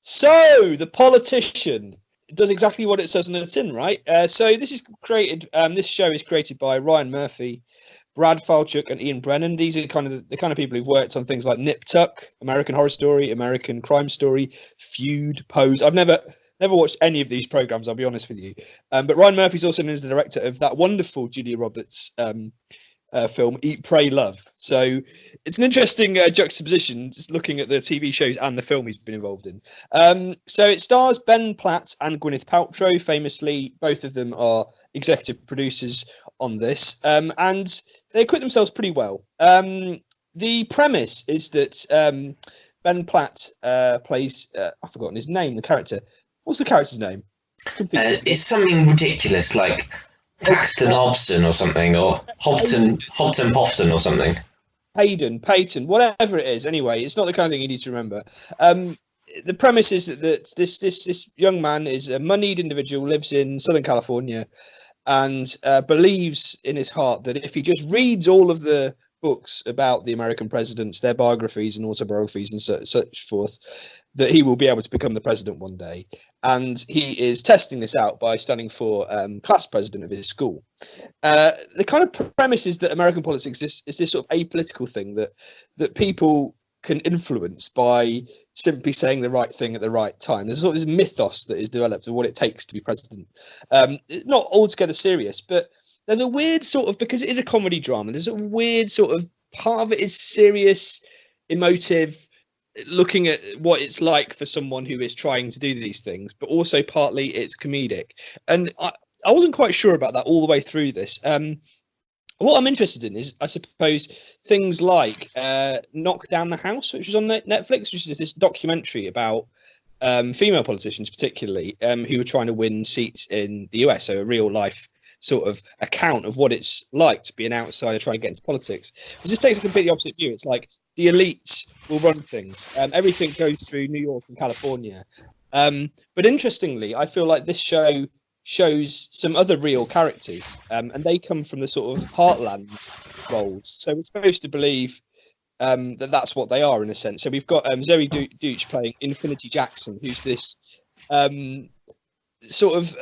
So, The Politician does exactly what it says on the tin, right? So this is created. This show is created by Ryan Murphy, Brad Falchuk, and Ian Brennan. These are the kind of people who've worked on things like Nip Tuck, American Horror Story, American Crime Story, Feud, Pose. I've never watched any of these programs, I'll be honest with you. But Ryan Murphy's also known as the director of that wonderful Julia Roberts film Eat, Pray, Love. So it's an interesting juxtaposition, just looking at the TV shows and the film he's been involved in. So it stars Ben Platt and Gwyneth Paltrow. Famously, both of them are executive producers on this, and they acquit themselves pretty well. The premise is that Ben Platt plays I've forgotten his name, the character. What's the character's name? It's something ridiculous like Paxton Hobson or something, or Hobton Pofton or something. Peyton, whatever it is. Anyway, it's not the kind of thing you need to remember. The premise is that this young man is a moneyed individual, lives in Southern California, and believes in his heart that if he just reads all of the books about the American presidents, their biographies and autobiographies and such forth, that he will be able to become the president one day. And he is testing this out by studying for class president of his school. The kind of premise is that American politics is this sort of apolitical thing that people can influence by simply saying the right thing at the right time. There's sort of this mythos that is developed of what it takes to be president. It's not altogether serious, but there's a weird sort of, because it is a comedy drama, there's a weird sort of, part of it is serious, emotive, looking at what it's like for someone who is trying to do these things, but also partly it's comedic. And I wasn't quite sure about that all the way through this. What I'm interested in is, I suppose, things like Knock Down the House, which was on Netflix, which is this documentary about female politicians, particularly, who were trying to win seats in the US. So a real life sort of account of what it's like to be an outsider trying to get into politics. It just takes a completely opposite view. It's like the elites will run things. Everything goes through New York and California. But interestingly, I feel like this show shows some other real characters, and they come from the sort of heartland roles. So we're supposed to believe that that's what they are, in a sense. So we've got Zoe Deutch playing Infinity Jackson, who's this sort of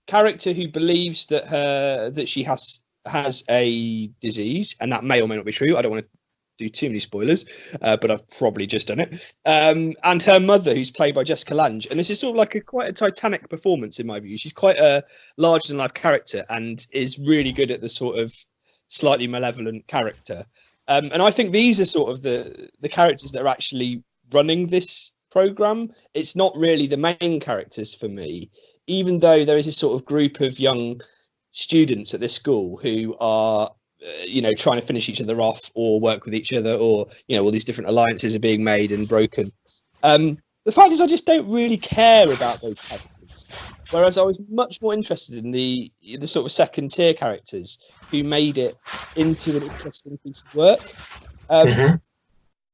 character who believes that she has a disease, and that may or may not be true. I don't want to do too many spoilers, but I've probably just done it. And her mother, who's played by Jessica Lange, and this is sort of like quite a Titanic performance in my view. She's quite a larger than life character and is really good at the sort of slightly malevolent character. And I think these are sort of the characters that are actually running this program. It's not really the main characters for me, even though there is this sort of group of young students at this school who are trying to finish each other off or work with each other, or all these different alliances are being made and broken. The fact is, I just don't really care about those characters, whereas I was much more interested in the sort of second tier characters who made it into an interesting piece of work.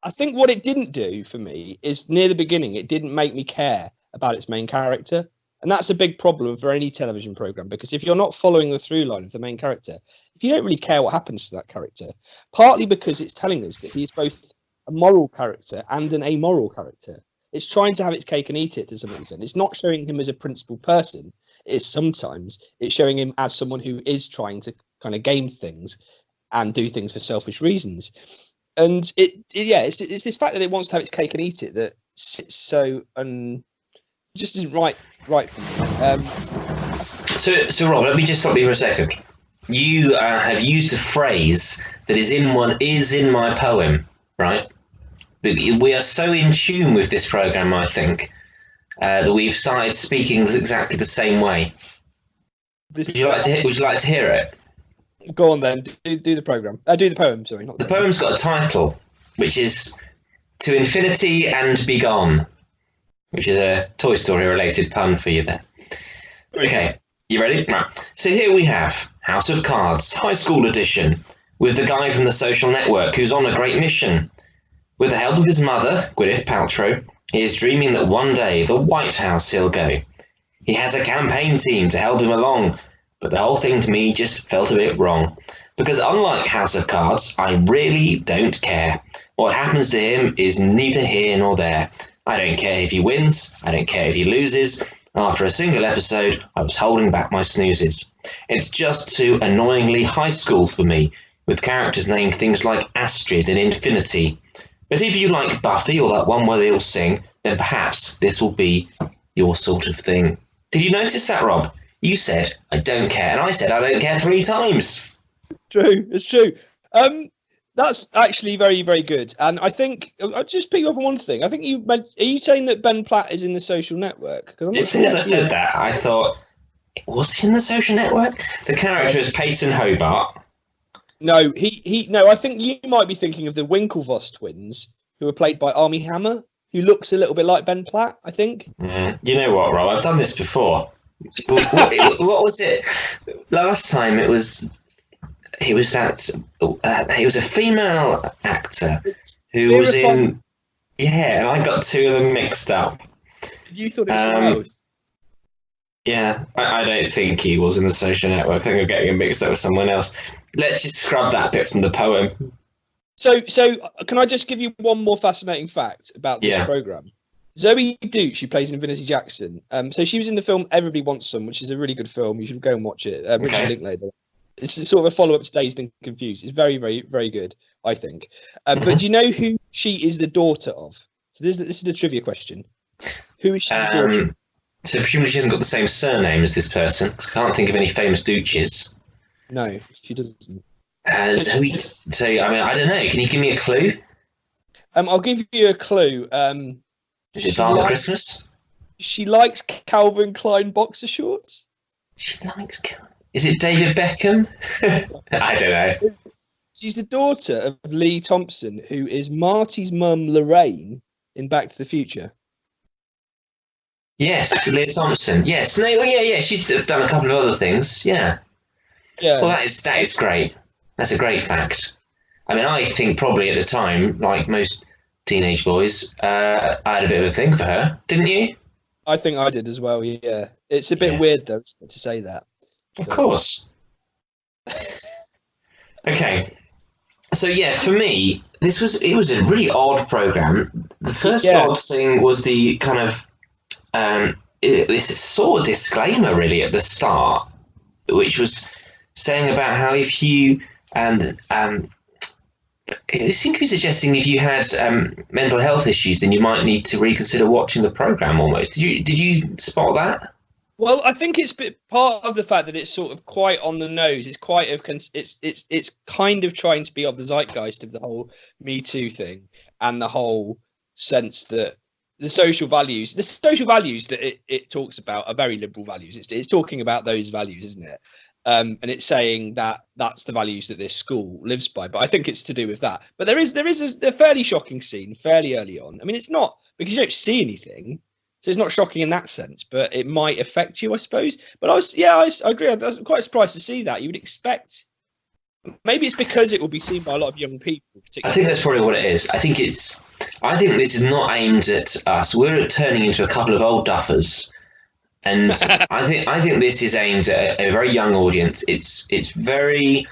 I think what it didn't do for me is, near the beginning, it didn't make me care about its main character. And that's a big problem for any television program, because if you're not following the through line of the main character, if you don't really care what happens to that character, partly because it's telling us that he's both a moral character and an amoral character. It's trying to have its cake and eat it to some extent. It's not showing him as a principled person. It's showing him as someone who is trying to kind of game things and do things for selfish reasons. And it's this fact that it wants to have its cake and eat it that sits so just isn't right for me. So Rob, let me just stop you for a second. You have used a phrase that is in my poem, right? We are so in tune with this program, I think, that we've started speaking exactly the same way. Would you like to hear it? Go on then. Do the program. Do the poem. Sorry, not the poem's got a title, which is "To Infinity and Be Gone," which is a Toy Story related pun for you there. Okay, you ready? Right. So here we have House of Cards, High School Edition, with the guy from The Social Network who's on a great mission. With the help of his mother, Gwyneth Paltrow, he is dreaming that one day the White House he'll go. He has a campaign team to help him along, but the whole thing to me just felt a bit wrong. Because unlike House of Cards, I really don't care. What happens to him is neither here nor there. I don't care if he wins. I don't care if he loses. After a single episode, I was holding back my snoozes. It's just too annoyingly high school for me, with characters named things like Astrid and Infinity. But if you like Buffy or that one where they all sing, then perhaps this will be your sort of thing. Did you notice that, Rob? You said, I don't care, and I said, I don't care 3 times. True, it's true. That's actually very, very good. And I think I'll just pick up on one thing. I think are you saying that Ben Platt is in The Social Network? As soon as I said that, I thought, was he in The Social Network? The character is Peyton Hobart. No, no. I think you might be thinking of the Winklevoss twins, who were played by Armie Hammer, who looks a little bit like Ben Platt, I think. You know what, Rob? I've done this before. What was it? Last time it was he was a female actor who was in. Yeah, and I got 2 of them mixed up. You thought it was someone else? Yeah, I don't think he was in The Social Network. I think I'm getting him mixed up with someone else. Let's just scrub that bit from the poem. So can I just give you one more fascinating fact about this program? Zoe Deutch, she plays Infinity Jackson. So she was in the film Everybody Wants Some, which is a really good film. You should go and watch it. Richard Linklater. It's sort of a follow-up to Dazed and Confused. It's very, very, very good, I think. But do you know who she is the daughter of? So this is the trivia question. Who is she the daughter of? So presumably she hasn't got the same surname as this person. I can't think of any famous Deutches. No, she doesn't. So I mean, I don't know. Can you give me a clue? I'll give you a clue. Is it Father Christmas? She likes Calvin Klein boxer shorts. She likes. Is it David Beckham? I don't know. She's the daughter of Lee Thompson, who is Marty's mum, Lorraine, in Back to the Future. Yes, Lee Thompson. Yes, no, yeah. She's done a couple of other things. Yeah. Yeah. Well, that is great. That's a great fact. I mean, I think probably at the time, like most teenage boys, I had a bit of a thing for her, didn't you? I think I did as well. Yeah. It's a bit weird though to say that. Of course. Okay. So yeah, for me, it was a really odd program. The first odd thing was the kind of this sort of disclaimer really at the start, which was saying about how if you it seemed to be suggesting if you had mental health issues, then you might need to reconsider watching the program. Almost, did you spot that? Well, I think it's part of the fact that it's sort of quite on the nose. It's quite it's kind of trying to be of the zeitgeist of the whole Me Too thing and the whole sense that the social values that it talks about are very liberal values. It's talking about those values, isn't it? And it's saying that that's the values that this school lives by. But I think it's to do with that. But there is a fairly shocking scene fairly early on. I mean, it's not because you don't see anything. So it's not shocking in that sense, but it might affect you, I suppose. But I agree. I was quite surprised to see that. You would expect, maybe it's because it will be seen by a lot of young people. I think that's probably what it is. I think this is not aimed at us. We're turning into a couple of old duffers, and I think this is aimed at a very young audience. It's very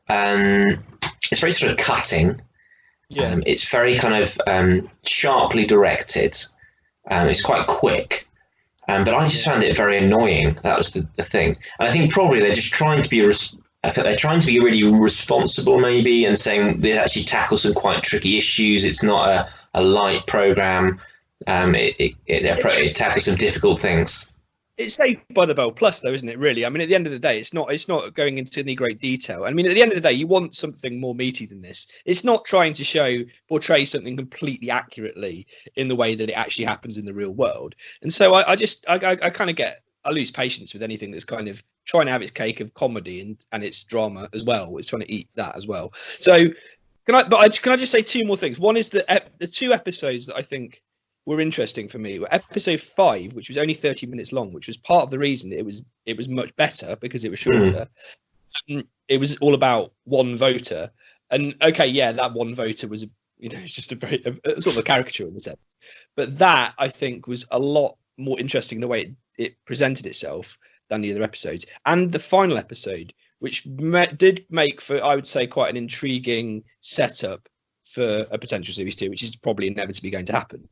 sort of cutting. Yeah. It's very kind of sharply directed. It's quite quick, but I just found it very annoying. That was the thing. And I think probably they're just trying to be really responsible, maybe, and saying they actually tackle some quite tricky issues. It's not a light program. It tackles some difficult things. It's Saved by the Bell Plus, though, isn't it? Really, I mean, at the end of the day, it's not going into any great detail. I mean, at the end of the day, you want something more meaty than this. It's not trying to portray something completely accurately in the way that it actually happens in the real world. And so I lose patience with anything that's kind of trying to have its cake of comedy and its drama as well. It's trying to eat that as well. So can I just say 2 more things? One is that the 2 episodes that I think were interesting for me were episode 5, which was only 30 minutes long, which was part of the reason it was much better because it was shorter. It was all about one voter, and that one voter was just a very sort of a caricature in the sense, but that I think was a lot more interesting the way it presented itself than the other episodes. And the final episode, which did make for, I would say, quite an intriguing setup for a potential series 2, which is probably inevitably going to happen.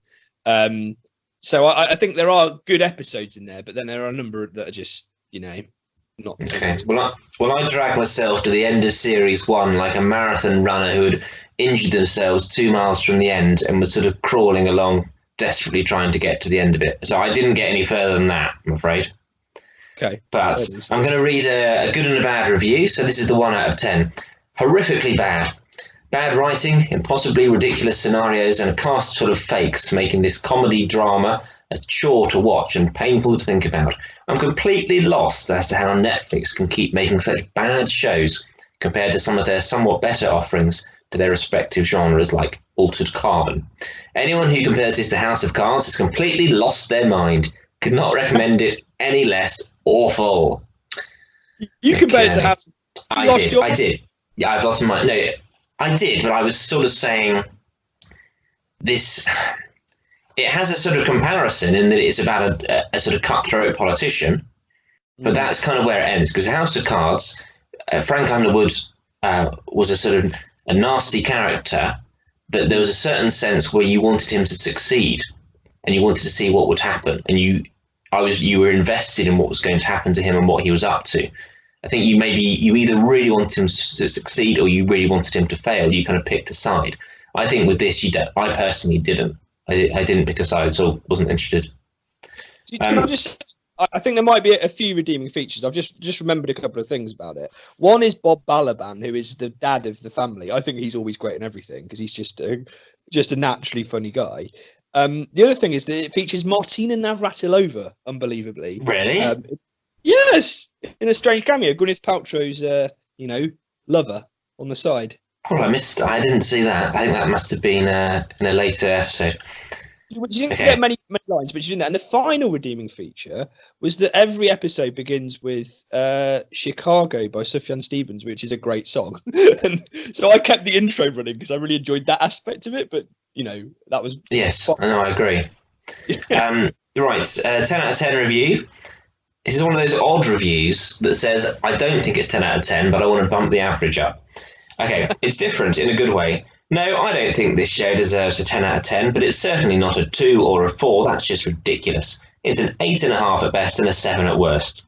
So I think there are good episodes in there, but then there are a number that are just, not. Okay. Well, I dragged myself to the end of series 1 like a marathon runner who had injured themselves 2 miles from the end and was sort of crawling along, desperately trying to get to the end of it. So I didn't get any further than that, I'm afraid. Okay. But I'm going to read a good and a bad review. So this is the 1 out of 10. Horrifically bad. Bad writing, impossibly ridiculous scenarios, and a cast full of fakes, making this comedy drama a chore to watch and painful to think about. I'm completely lost as to how Netflix can keep making such bad shows compared to some of their somewhat better offerings to their respective genres like Altered Carbon. Anyone who compares this to House of Cards has completely lost their mind. Could not recommend it any less awful. You compared it to House of Cards. I did. Yeah, I've lost my mind. No, I did, but I was sort of saying this. It has a sort of comparison in that it's about a sort of cutthroat politician, but that's kind of where it ends. Because House of Cards, Frank Underwood was a sort of a nasty character, but there was a certain sense where you wanted him to succeed, and you wanted to see what would happen, and you were invested in what was going to happen to him and what he was up to. I think you either really wanted him to succeed or you really wanted him to fail. You kind of picked a side. I think with this, I personally didn't. I didn't because I wasn't interested. I think there might be a few redeeming features. I've just remembered a couple of things about it. One is Bob Balaban, who is the dad of the family. I think he's always great in everything because he's just a naturally funny guy. The other thing is that it features Martina Navratilova, unbelievably. Really? Yes, in a strange cameo, Gwyneth Paltrow's, lover on the side. Oh, I didn't see that. I think that must have been in a later episode. You didn't get many lines, but you didn't. And the final redeeming feature was that every episode begins with Chicago by Sufjan Stevens, which is a great song. And so I kept the intro running because I really enjoyed that aspect of it. But, that was... Yes, fun. I know, I agree. Right, 10 out of 10 review. This is one of those odd reviews that says, I don't think it's 10 out of 10, but I want to bump the average up. Okay, it's different in a good way. No, I don't think this show deserves a 10 out of 10, but it's certainly not a 2 or a 4. That's just ridiculous. It's an 8.5 at best and a 7 at worst.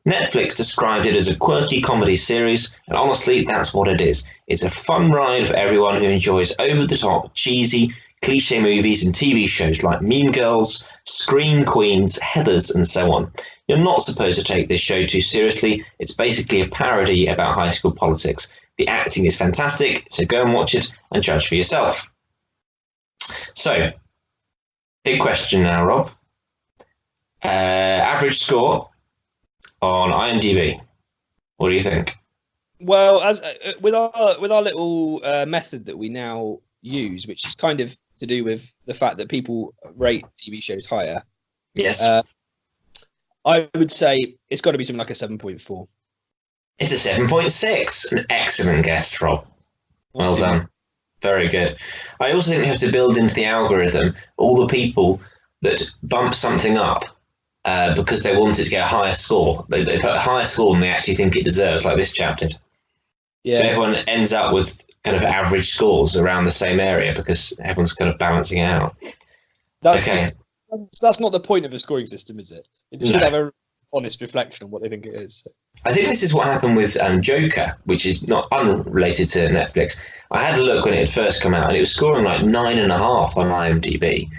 Netflix described it as a quirky comedy series, and honestly, that's what it is. It's a fun ride for everyone who enjoys over-the-top, cheesy, cliche movies and TV shows like Mean Girls, Scream Queens, Heathers, and so on. You're not supposed to take this show too seriously. It's basically a parody about high school politics. The acting is fantastic, so go and watch it and judge for yourself. So, big question now, Rob. Average score on IMDb. What do you think? Well, as with our little method that we now use, which is kind of to do with the fact that people rate TV shows higher. Yes. I would say it's got to be something like a 7.4. It's a 7.6. An excellent guess, Rob. Well done. Very good. I also think we have to build into the algorithm all the people that bump something up because they wanted to get a higher score. They put a higher score than they actually think it deserves, like this chap did. Yeah. So everyone ends up with kind of average scores around the same area because everyone's kind of balancing it out. That's not the point of a scoring system, is it? It should have a honest reflection on what they think it is. I think this is what happened with Joker, which is not unrelated to Netflix. I had a look when it had first come out, and it was scoring like 9.5 on IMDb.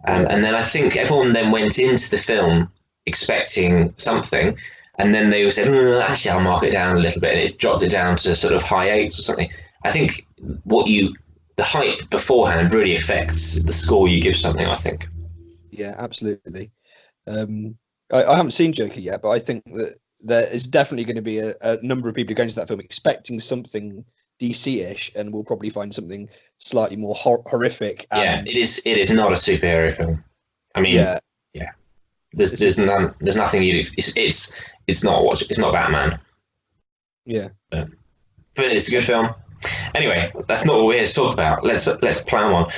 And then I think everyone then went into the film expecting something, and then they said, actually, I'll mark it down a little bit, and it dropped it down to sort of high 8s or something. I think the hype beforehand really affects the score you give something, I think. Yeah, absolutely. I haven't seen Joker yet, but I think that there is definitely going to be a number of people going to that film expecting something DC-ish, and we'll probably find something slightly more horrific. And it is not a superhero film. I mean, yeah. There's nothing it's not Batman. Yeah, but it's a good film. Anyway, that's not what we're here to talk about. Let's plow on.